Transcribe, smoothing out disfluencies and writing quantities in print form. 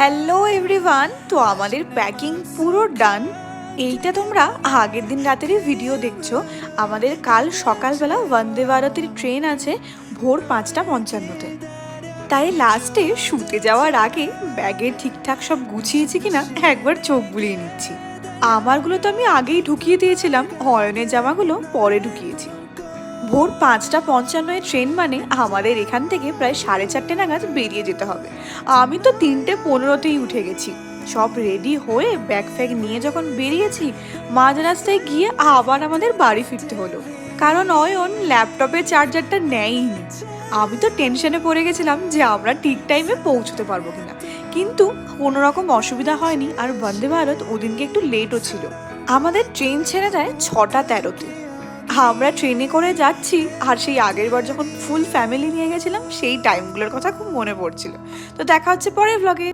Hello everyone, তো আমাদের packing পুরো ডান। এইটা তোমরা আগের দিন রাতেরই ভিডিও দেখছো। আমাদের কাল সকালবেলা বন্দে ভারতের ট্রেন আছে ভোর 5:55-তে। তাই লাস্টে শুতে যাওয়ার আগে ব্যাগের ঠিকঠাক সব গুছিয়েছি কিনা একবার চোখ বুলিয়ে নিচ্ছি। আমারগুলো তো আমি আগেই ঢুকিয়ে দিয়েছিলাম, অয়নের জামাগুলো পরে ঢুকিয়েছি। ভোর 5:55 ট্রেন মানে আমাদের এখান থেকে প্রায় 4:30 নাগাদ বেরিয়ে যেতে হবে। আমি তো 3:15-তেই উঠে গেছি। সব রেডি হয়ে ব্যাগ ফ্যাগ নিয়ে যখন বেরিয়েছি, মাঝ রাস্তায় গিয়ে আবার আমাদের বাড়ি ফিরতে হলো, কারণ অয়ন ল্যাপটপের চার্জারটা নেয়নি। আমি তো টেনশনে পড়ে গেছিলাম যে আমরা ঠিক টাইমে পৌঁছতে পারবো কিনা, কিন্তু কোনো রকম অসুবিধা হয়নি। আর বন্দে ভারত ওদিনকে একটু লেটও ছিল। আমাদের ট্রেন ছেড়ে দেয় 6:13-তে। আমরা ট্রেনে করে যাচ্ছি, আর সেই আগের বার যখন ফুল ফ্যামিলি নিয়ে গেছিলাম সেই টাইমগুলোর কথা খুব মনে পড়ছিল। তো দেখা হচ্ছে পরের ব্লগে।